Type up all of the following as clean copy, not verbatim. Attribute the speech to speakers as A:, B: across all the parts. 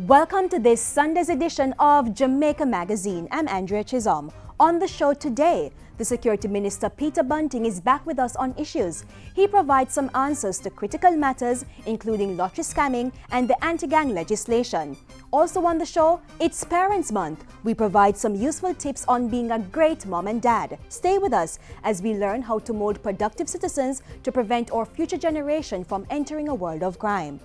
A: Welcome to this Sunday's edition of Jamaica Magazine. I'm Andrea Chisholm. On the show today, the Security Minister Peter Bunting is back with us on issues. He provides some answers to critical matters, including lottery scamming and the anti-gang legislation. Also on the show, it's Parents Month. We provide some useful tips on being a great mom and dad. Stay with us as we learn how to mold productive citizens to prevent our future generation from entering a world of crime.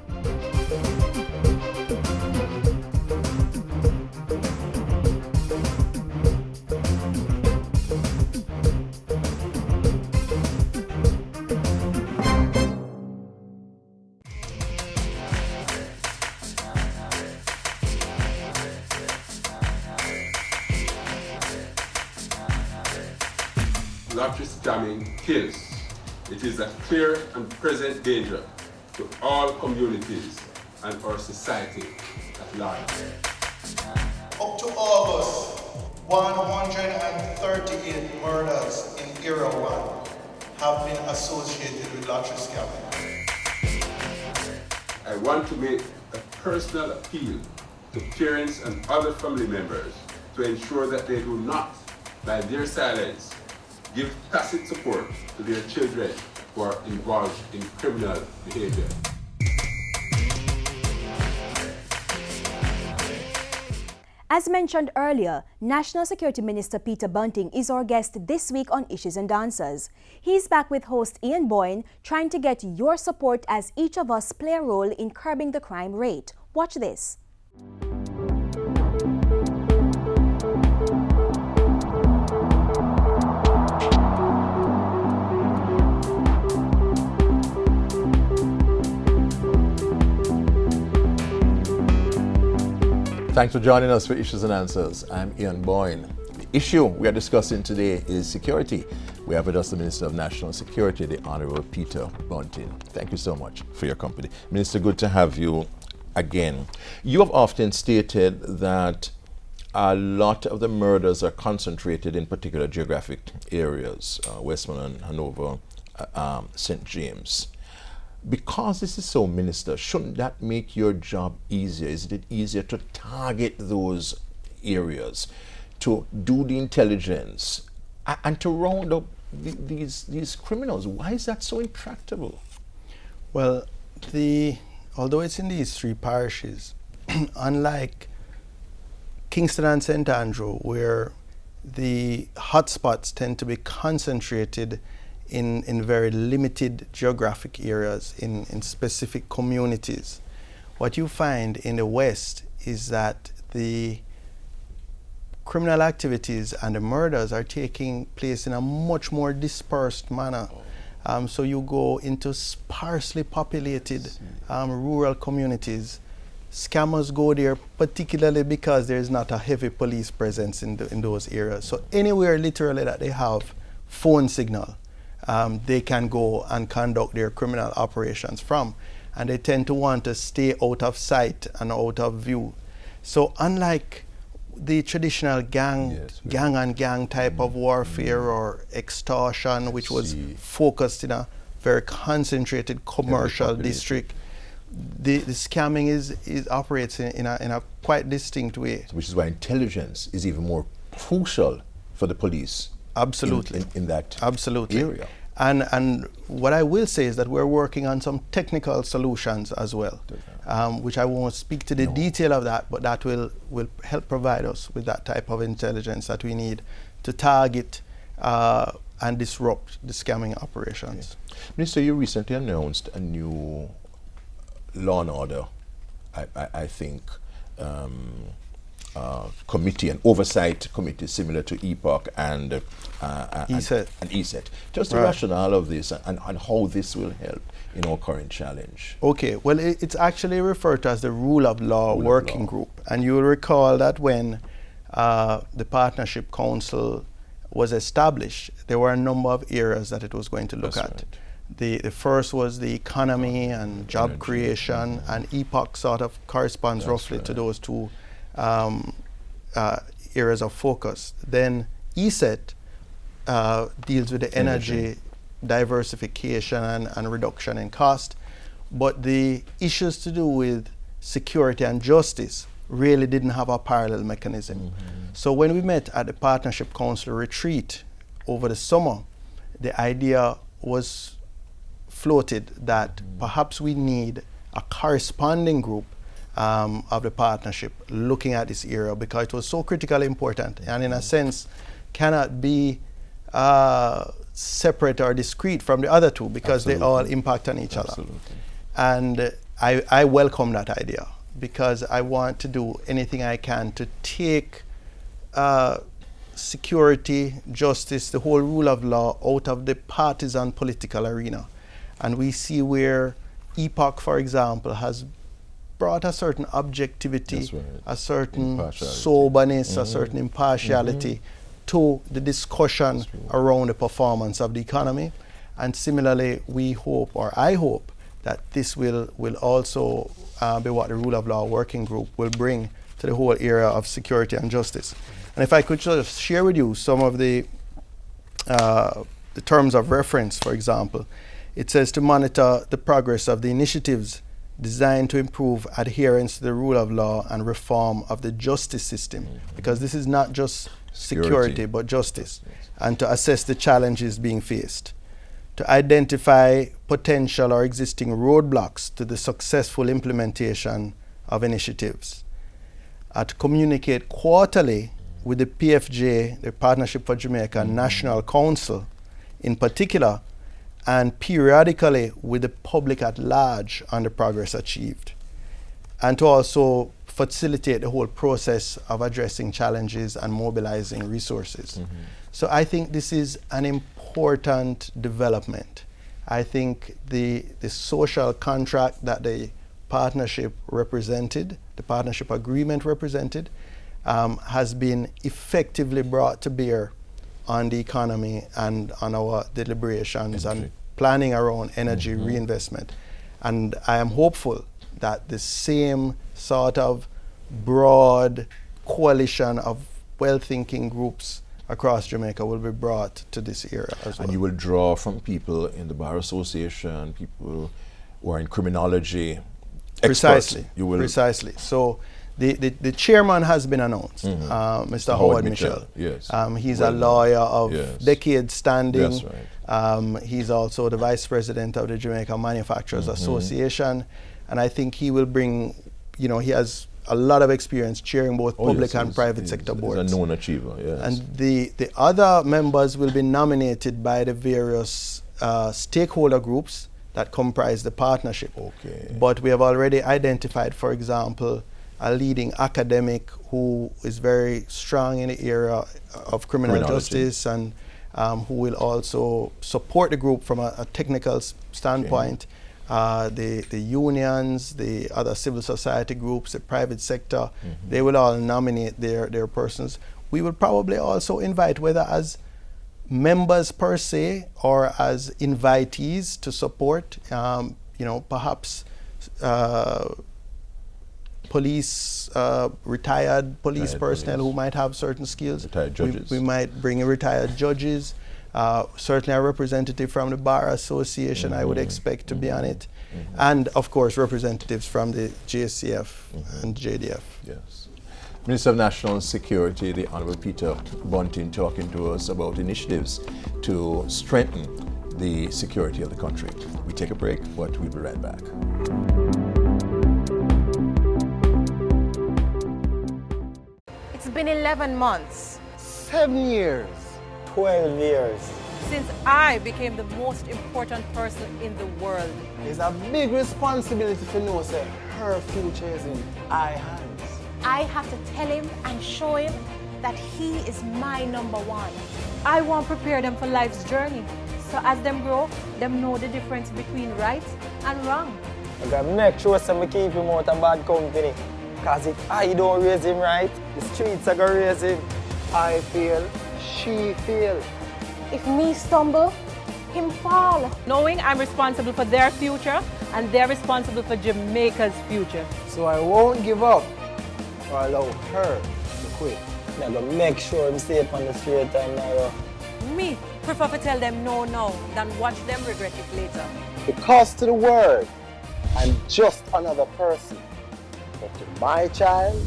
B: Lottery scamming kills. It is a clear and present danger to all communities and our society at large.
C: Up to August, 138 murders in Era 1 have been associated with lottery scamming.
B: I want to make a personal appeal to parents and other family members to ensure that they do not, by their silence, give tacit support to their children who are involved in criminal behavior.
A: As mentioned earlier, National Security Minister Peter Bunting is our guest this week on Issues and Answers. He's back with host Ian Boyne, trying to get your support as each of us play a role in curbing the crime rate. Watch this.
D: Thanks for joining us for Issues and Answers. I'm Ian Boyne. The issue we are discussing today is security. We have with us the Minister of National Security, the Honorable Peter Bunting. Thank you so much for your company. Minister, good to have you again. You have often stated that a lot of the murders are concentrated in particular geographic areas, Westmoreland, Hanover, St. James. Because this is so, Minister, shouldn't that make your job easier? Isn't it easier to target those areas, to do the intelligence, and to round up these criminals? Why is that so intractable?
C: Well, although it's in these three parishes, unlike Kingston and St. Andrew, where the hotspots tend to be concentrated in very limited geographic areas, in specific communities. What you find in the West is that the criminal activities and the murders are taking place in a much more dispersed manner. So you go into sparsely populated rural communities. Scammers go there particularly because there is not a heavy police presence in those areas. So anywhere literally that they have phone signal, they can go and conduct their criminal operations from, and they tend to want to stay out of sight and out of view. So unlike the traditional gang on gang type of warfare or extortion, which was focused in a very concentrated commercial district, the scamming operates in a quite distinct way.
D: Which is why intelligence is even more crucial for the police.
C: Absolutely.
D: In that
C: Absolutely.
D: area.
C: And what I will say is that we're working on some technical solutions as well, which I won't speak to the detail of that, but that will help provide us with that type of intelligence that we need to target and disrupt the scamming operations.
D: Okay. Minister, you recently announced a new law and order, I think, committee, an oversight committee similar to EPOC and ESET. Just the rationale of this and how this will help in our current challenge.
C: Okay, well, it's actually referred to as the Rule of Law Working Group. And you will recall that when the Partnership Council was established, there were a number of areas that it was going to look at. Right. The first was the economy and job creation, and EPOC sort of corresponds roughly to those two areas of focus. Then ESET deals with the energy diversification and reduction in cost, but the issues to do with security and justice really didn't have a parallel mechanism. So when we met at the Partnership Council retreat over the summer, the idea was floated that perhaps we need a corresponding group of the partnership looking at this area, because it was so critically important and in a sense cannot be separate or discrete from the other two, because they all impact on each other. And I welcome that idea, because I want to do anything I can to take security, justice, the whole rule of law out of the partisan political arena. And we see where EPOC, for example, has brought a certain objectivity, a certain soberness, a certain impartiality to the discussion around the performance of the economy. And similarly, we hope, or I hope, that this will also be what the Rule of Law Working Group will bring to the whole area of security and justice. And if I could just share with you some of the terms of reference, for example, it says to monitor the progress of the initiatives designed to improve adherence to the rule of law and reform of the justice system, because this is not just security but justice, and to assess the challenges being faced, to identify potential or existing roadblocks to the successful implementation of initiatives, to communicate quarterly with the PFJ, the Partnership for Jamaica National Council in particular, and periodically with the public at large on the progress achieved, and to also facilitate the whole process of addressing challenges and mobilizing resources. So I think this is an important development. I think the social contract that the partnership represented, the partnership agreement represented, has been effectively brought to bear on the economy and on our deliberations and planning around energy reinvestment. And I am hopeful that the same sort of broad coalition of well-thinking groups across Jamaica will be brought to this area as well.
D: And you will draw from people in the Bar Association, people who are in criminology,
C: Precisely.
D: You will
C: Precisely. So the chairman has been announced, Mr. Howard Mitchell.
D: Yes.
C: He's a lawyer of decades standing.
D: That's right.
C: He's also the vice president of the Jamaica Manufacturers Association. And I think he will bring, he has a lot of experience chairing both public and private sector boards.
D: He's a known achiever, yes.
C: And the other members will be nominated by the various stakeholder groups that comprise the partnership.
D: Okay.
C: But we have already identified, for example, a leading academic who is very strong in the area of criminal justice and who will also support the group from a technical standpoint. The unions, the other civil society groups, the private sector, they will all nominate their persons. We will probably also invite, whether as members per se or as invitees to support, perhaps police, retired police personnel who might have certain skills.
D: Retired judges.
C: We might bring retired judges. Certainly a representative from the Bar Association, I would expect to be on it. And of course, representatives from the JCF and JDF.
D: Yes. Minister of National Security, the Honorable Peter Bunting, talking to us about initiatives to strengthen the security of the country. We take a break, but we'll be right back.
E: It's been 11 months.
F: 7 years. 12 years.
E: Since I became the most important person in the world.
F: It's a big responsibility to know that her future is in our hands.
E: I have to tell him and show him that he is my number one. I want to prepare them for life's journey. So as them grow, them know the difference between right and wrong.
F: I gotta make sure that we keep him out of bad company. Because if I don't raise him right, the streets are gonna raise him. I feel, she feel.
E: If me stumble, him fall. Knowing I'm responsible for their future and they're responsible for Jamaica's future.
F: So I won't give up or allow her to quit. I'm gonna make sure I'm safe on the straight and narrow.
E: Me prefer to tell them no now than watch them regret it later.
F: Because to the world, I'm just another person. but to my child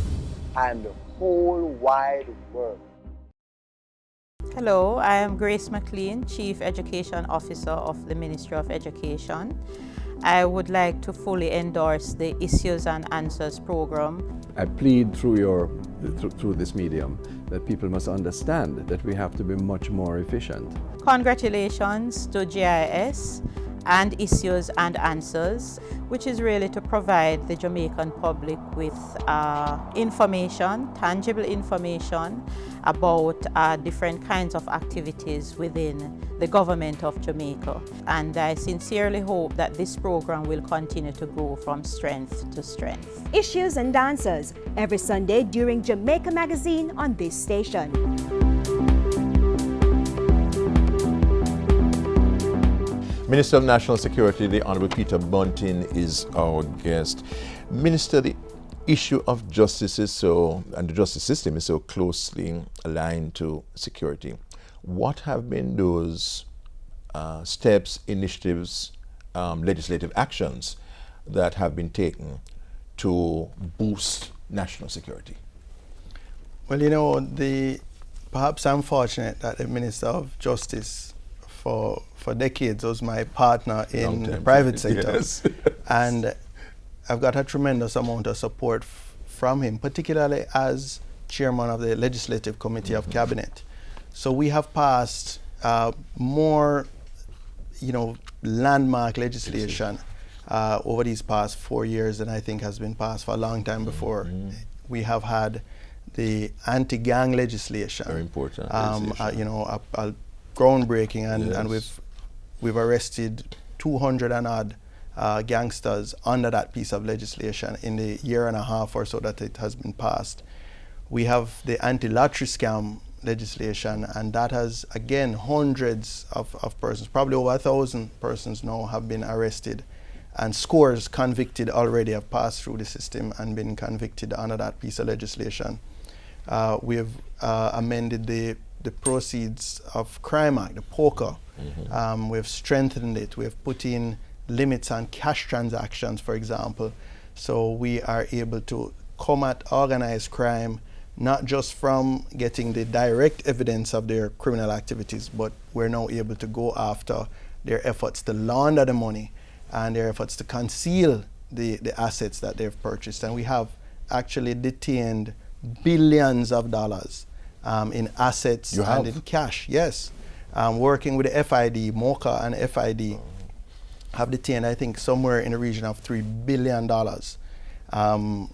F: and the whole wide world.
G: Hello, I am Grace McLean, Chief Education Officer of the Ministry of Education. I would like to fully endorse the Issues and Answers program.
H: I plead through this medium that people must understand that we have to be much more efficient.
G: Congratulations to GIS and Issues and Answers, which is really to provide the Jamaican public with information, tangible information about different kinds of activities within the government of Jamaica. And I sincerely hope that this program will continue to grow from strength to strength.
A: Issues and Answers, every Sunday during Jamaica Magazine on this station.
D: Minister of National Security, the Honorable Peter Bunting, is our guest. Minister, the issue of justice and the justice system is so closely aligned to security. What have been those steps, initiatives, legislative actions that have been taken to boost national security?
C: Well, you know, perhaps I'm fortunate that the Minister of Justice for decades was my partner in the private sector.
D: Yes.
C: And I've got a tremendous amount of support from him, particularly as chairman of the Legislative Committee of Cabinet. So we have passed more, landmark legislation over these past 4 years than I think has been passed for a long time before. We have had the anti-gang legislation.
D: Very important.
C: A groundbreaking, and we've arrested 200 and odd gangsters under that piece of legislation in the year and a half or so that it has been passed. We have the anti-lottery scam legislation, and that has, again, hundreds of persons, probably over 1,000 persons now have been arrested, and scores convicted already have passed through the system and been convicted under that piece of legislation. We have amended the Proceeds of Crime Act, the POCA. We have strengthened it. We have put in limits on cash transactions, for example. So we are able to combat organized crime, not just from getting the direct evidence of their criminal activities, but we're now able to go after their efforts to launder the money and their efforts to conceal the assets that they've purchased. And we have actually detained billions of dollars in assets and in cash. Yes. Working with the FID, MOCA and FID have detained, I think, somewhere in the region of $3 billion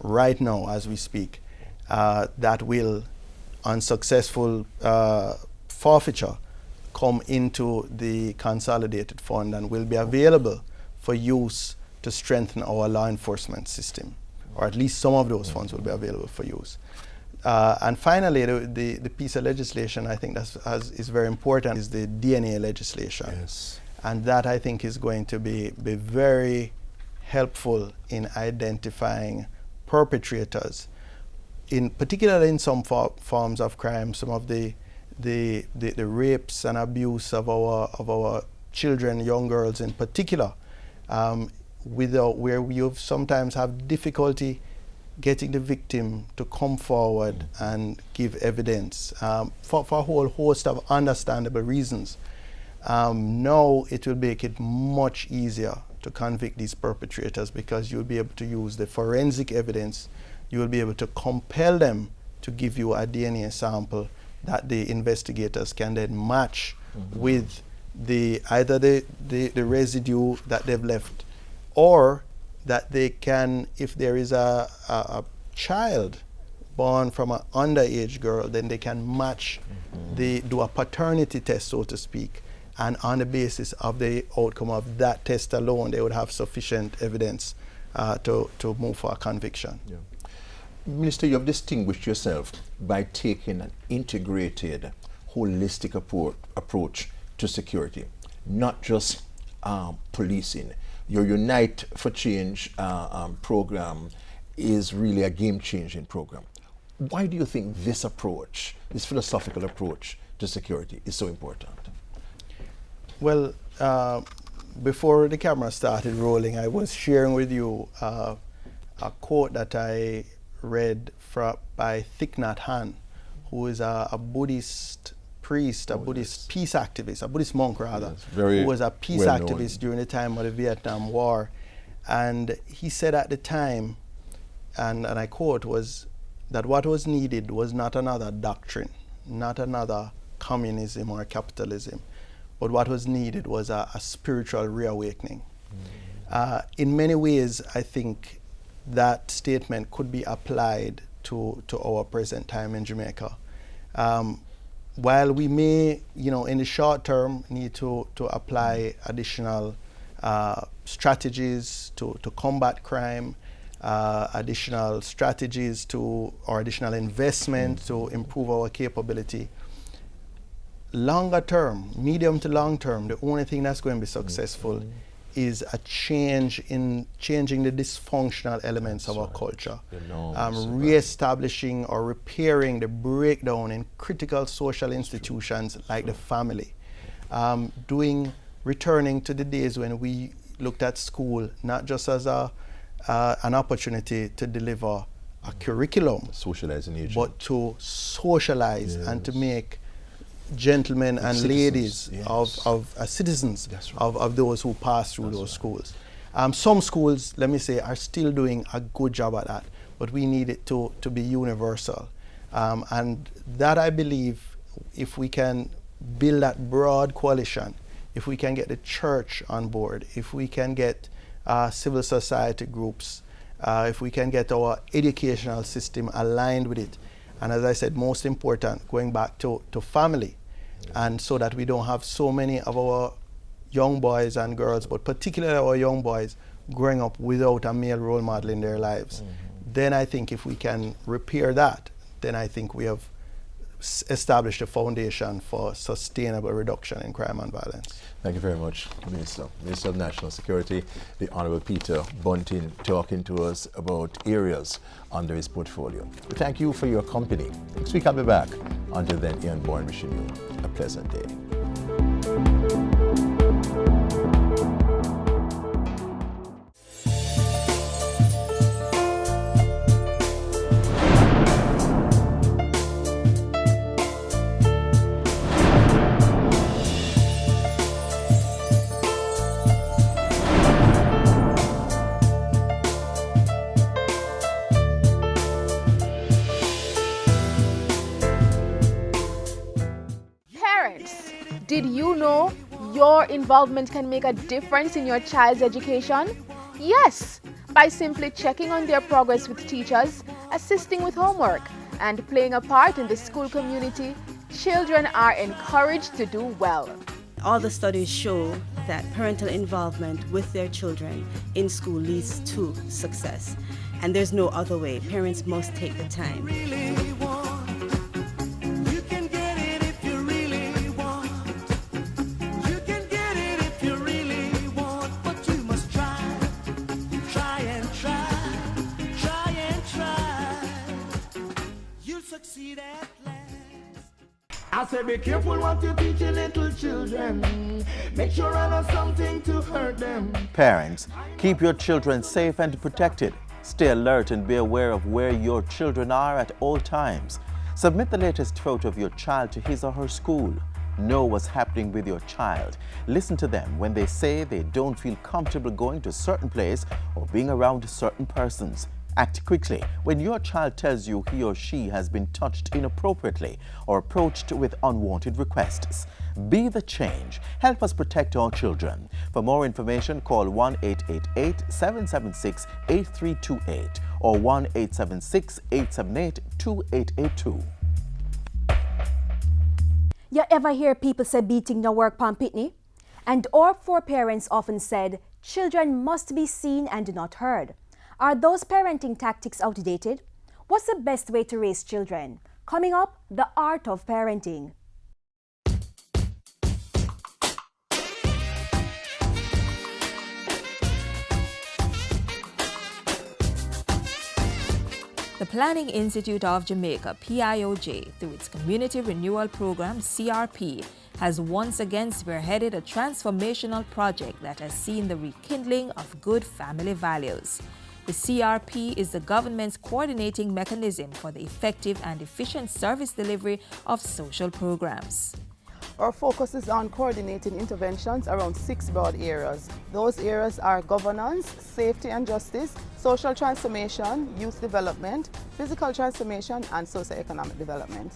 C: right now as we speak. That will, on successful forfeiture, come into the consolidated fund and will be available for use to strengthen our law enforcement system, or at least some of those funds will be available for use. And finally, the piece of legislation I think is very important is the DNA legislation.
D: Yes.
C: And that I think is going to be very helpful in identifying perpetrators, particularly in some forms of crime, some of the rapes and abuse of our children, young girls in particular, where you sometimes have difficulty getting the victim to come forward and give evidence for a whole host of understandable reasons. Now it will make it much easier to convict these perpetrators because you'll be able to use the forensic evidence. You will be able to compel them to give you a DNA sample that the investigators can then match with either the residue that they've left, or that they can, if there is a child born from an underage girl, then they can match, do a paternity test, so to speak, and on the basis of the outcome of that test alone, they would have sufficient evidence to move for a conviction.
D: Yeah. Minister, you have distinguished yourself by taking an integrated, holistic approach to security, not just policing. Your Unite for Change program is really a game-changing program. Why do you think this approach, this philosophical approach to security is so important?
C: Well, before the camera started rolling, I was sharing with you a quote that I read by Thich Nhat Hanh, who is a Buddhist priest, a Buddhist peace activist, a Buddhist monk rather, who was a peace activist during the time of the Vietnam War. And he said at the time, and I quote, was that what was needed was not another doctrine, not another communism or capitalism, but what was needed was a spiritual reawakening. In many ways, I think that statement could be applied to our present time in Jamaica. While we may, in the short term, need to apply additional strategies to combat crime, additional strategies or additional investment to improve our capability, longer term, medium to long term, the only thing that's going to be successful is a change in changing the dysfunctional elements of our culture, re-establishing or repairing the breakdown in critical social institutions like the family, returning to the days when we looked at school not just as an opportunity to deliver a curriculum, but to socialize and to make gentlemen and ladies of citizens of those who pass through those schools. Some schools, let me say, are still doing a good job at that, but we need it to be universal. And that, I believe, if we can build that broad coalition, if we can get the church on board, if we can get civil society groups, if we can get our educational system aligned with it, and as I said, most important, going back to family, and so that we don't have so many of our young boys and girls, but particularly our young boys, growing up without a male role model in their lives. Then I think if we can repair that, then I think we have established a foundation for sustainable reduction in crime and violence.
D: Thank you very much, Minister. Minister of National Security, the Honorable Peter Bunting, talking to us about areas under his portfolio. We thank you for your company. Next week I'll be back. Until then, Ian Bourne wishing you a pleasant day.
I: Did you know your involvement can make a difference in your child's education? Yes, by simply checking on their progress with teachers, assisting with homework, and playing a part in the school community, children are encouraged to do well.
J: All the studies show that parental involvement with their children in school leads to success. And there's no other way. Parents must take the time.
K: I said be careful what you teach your little children. Make sure I know something to hurt them.
L: Parents, keep your children safe and protected. Stay alert and be aware of where your children are at all times. Submit the latest photo of your child to his or her school. Know what's happening with your child. Listen to them when they say they don't feel comfortable going to a certain place or being around certain persons. Act quickly when your child tells you he or she has been touched inappropriately or approached with unwanted requests. Be the change. Help us protect our children. For more information, call 1-888-776-8328 or 1-876-878-2882.
A: You ever hear people say beating no work pon pitney? And our foreparents often said, children must be seen and not heard. Are those parenting tactics outdated? What's the best way to raise children? Coming up, the art of parenting.
M: The Planning Institute of Jamaica, PIOJ, through its Community Renewal Program, CRP, has once again spearheaded a transformational project that has seen the rekindling of good family values. The CRP is the government's coordinating mechanism for the effective and efficient service delivery of social programs.
N: Our focus is on coordinating interventions around 6 broad areas. Those areas are governance, safety and justice, social transformation, youth development, physical transformation, and socio-economic development.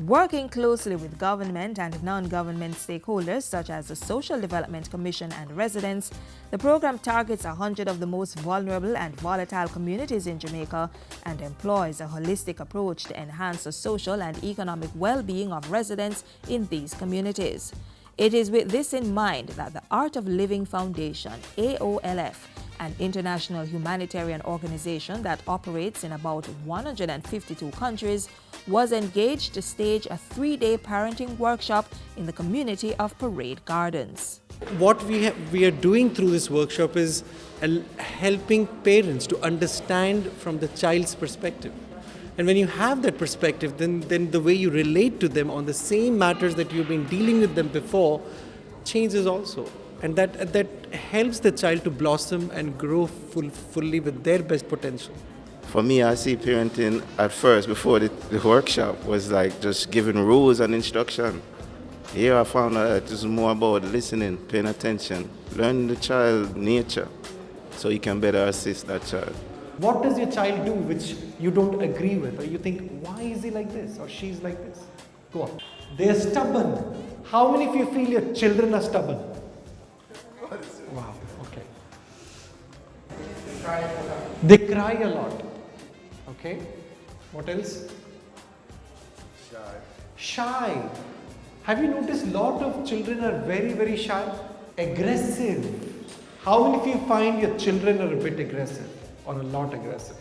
M: Working closely with government and non-government stakeholders such as the Social Development Commission and residents, the program targets 100 of the most vulnerable and volatile communities in Jamaica and employs a holistic approach to enhance the social and economic well-being of residents in these communities. It is with this in mind that the Art of Living Foundation, AOLF, an international humanitarian organization that operates in about 152 countries, was engaged to stage a 3-day parenting workshop in the community of Parade Gardens.
O: What we are doing through this workshop is helping parents to understand from the child's perspective. And when you have that perspective, then the way you relate to them on the same matters that you've been dealing with them before changes also. And that helps the child to blossom and grow fully with their best potential.
P: For me, I see parenting at first, before the workshop, was like just giving rules and instruction. Here I found out that it's more about listening, paying attention, learning the child's nature so you can better assist that child.
O: What does your child do which you don't agree with, or you think, why is he like this or she's like this? Go on. They're stubborn. How many of you feel your children are stubborn? Wow, okay. They cry a lot. Okay. What else? Shy. Have you noticed a lot of children are very, very shy? Aggressive. How many of you find your children are a bit aggressive or a lot aggressive?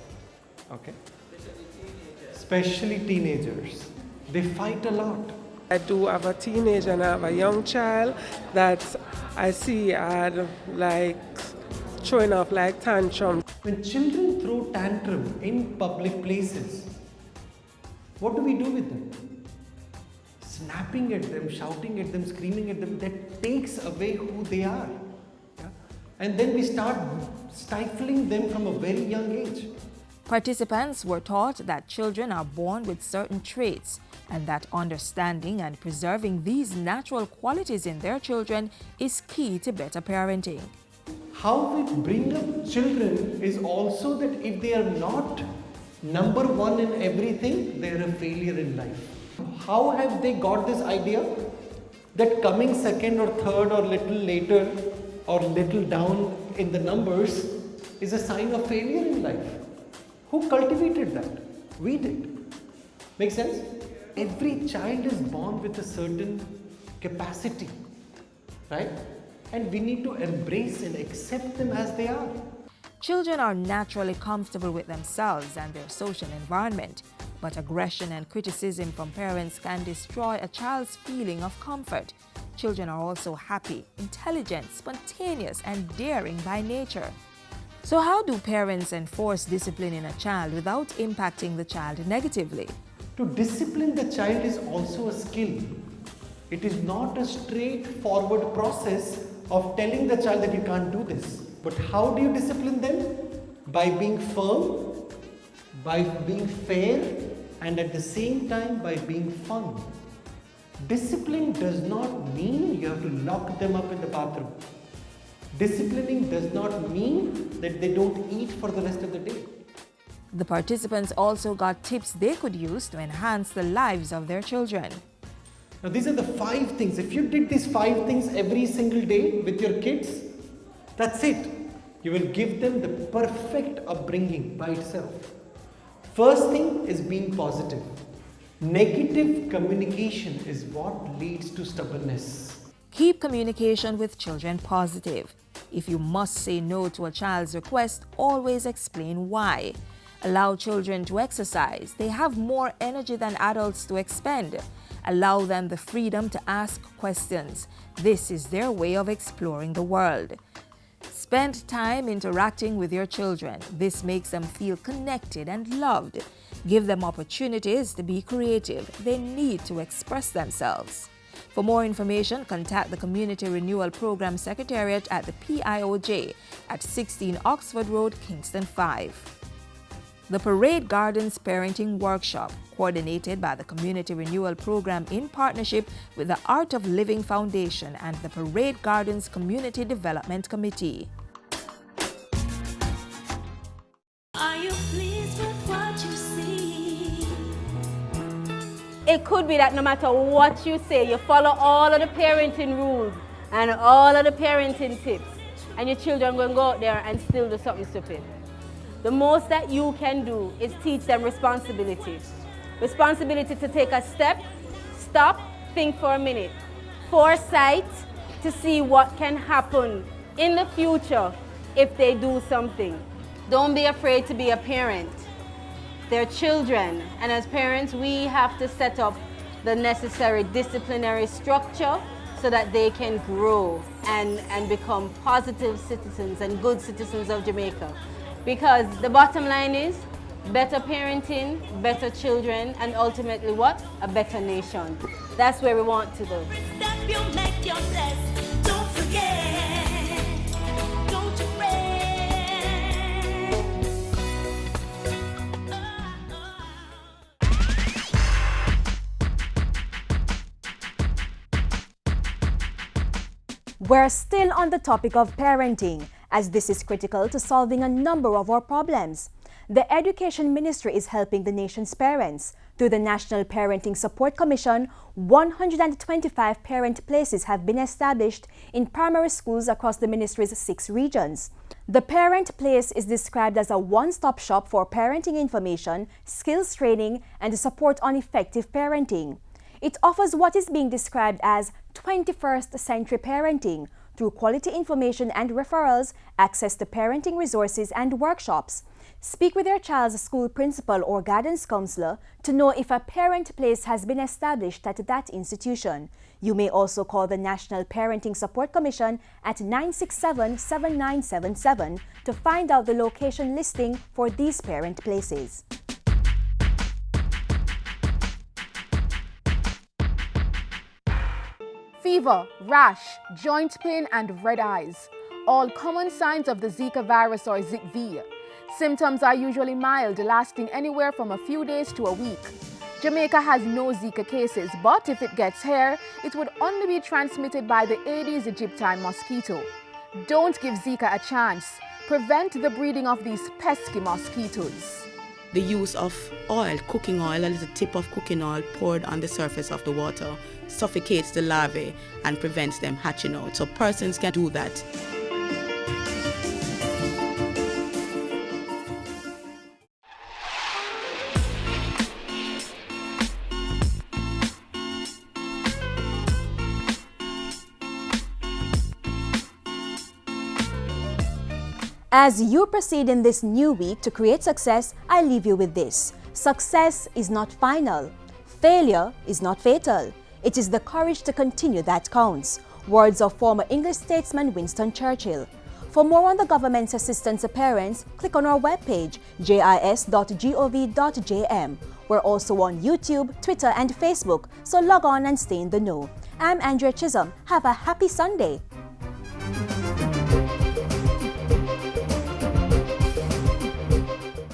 O: Okay. Especially teenagers. They fight a lot.
Q: I do have a teenager and I have a young child that I see are like throwing off like tantrums.
O: When children throw tantrum in public places, what do we do with them? Snapping at them, shouting at them, screaming at them, that takes away who they are. Yeah? And then we start stifling them from a very young age.
M: Participants were taught that children are born with certain traits and that understanding and preserving these natural qualities in their children is key to better parenting.
O: How we bring up children is also that if they are not number one in everything, they are a failure in life. How have they got this idea that coming second or third or little later or little down in the numbers is a sign of failure in life? Who cultivated that? We did. Make sense? Every child is born with a certain capacity, right? And we need to embrace and accept them as they are.
M: Children are naturally comfortable with themselves and their social environment, but aggression and criticism from parents can destroy a child's feeling of comfort. Children are also happy, intelligent, spontaneous, and daring by nature. So how do parents enforce discipline in a child without impacting the child negatively?
O: To discipline the child is also a skill. It is not a straightforward process of telling the child that you can't do this. But how do you discipline them? By being firm, by being fair, and at the same time by being fun. Discipline does not mean you have to lock them up in the bathroom. Disciplining does not mean that they don't eat for the rest of the day.
M: The participants also got tips they could use to enhance the lives of their children.
O: Now these are the 5 things. If you did these 5 things every single day with your kids, that's it. You will give them the perfect upbringing by itself. First thing is being positive. Negative communication is what leads to stubbornness.
M: Keep communication with children positive. If you must say no to a child's request, always explain why. Allow children to exercise. They have more energy than adults to expend. Allow them the freedom to ask questions. This is their way of exploring the world. Spend time interacting with your children. This makes them feel connected and loved. Give them opportunities to be creative. They need to express themselves. For more information, contact the Community Renewal Program Secretariat at the PIOJ at 16 Oxford Road, Kingston 5. The Parade Gardens Parenting Workshop, coordinated by the Community Renewal Program in partnership with the Art of Living Foundation and the Parade Gardens Community Development Committee.
R: Are you pleased with what you see?
E: It could be that no matter what you say, you follow all of the parenting rules and all of the parenting tips, and your children will go out there and still do something stupid. The most that you can do is teach them responsibility. Responsibility to take a step, stop, think for a minute. Foresight to see what can happen in the future if they do something. Don't be afraid to be a parent. They're children, and as parents, we have to set up the necessary disciplinary structure so that they can grow and become positive citizens and good citizens of Jamaica. Because the bottom line is better parenting, better children, and ultimately what? A better nation. That's where we want to go.
R: You make your bless. Don't forget. Don't you
A: We're still on the topic of parenting, as this is critical to solving a number of our problems. The Education Ministry is helping the nation's parents. Through the National Parenting Support Commission, 125 parent places have been established in primary schools across the ministry's 6 regions. The parent place is described as a one-stop shop for parenting information, skills training, and support on effective parenting. It offers what is being described as 21st century parenting through quality information and referrals, access to parenting resources and workshops. Speak with your child's school principal or guidance counselor to know if a parent place has been established at that institution. You may also call the National Parenting Support Commission at 967-7977 to find out the location listing for these parent places.
I: Fever, rash, joint pain and red eyes. All common signs of the Zika virus or ZIKV. Symptoms are usually mild, lasting anywhere from a few days to a week. Jamaica has no Zika cases, but if it gets here, it would only be transmitted by the Aedes aegypti mosquito. Don't give Zika a chance. Prevent the breeding of these pesky mosquitoes.
J: The use of oil, cooking oil, a little tip of cooking oil poured on the surface of the water suffocates the larvae and prevents them hatching out. So persons can do that.
A: As you proceed in this new week to create success, I leave you with this. Success is not final. Failure is not fatal. It is the courage to continue that counts. Words of former English statesman Winston Churchill. For more on the government's assistance to parents, click on our webpage, jis.gov.jm. We're also on YouTube, Twitter, and Facebook, so log on and stay in the know. I'm Andrea Chisholm. Have a happy Sunday.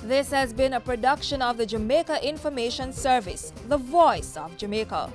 M: This has been a production of the Jamaica Information Service, the voice of Jamaica.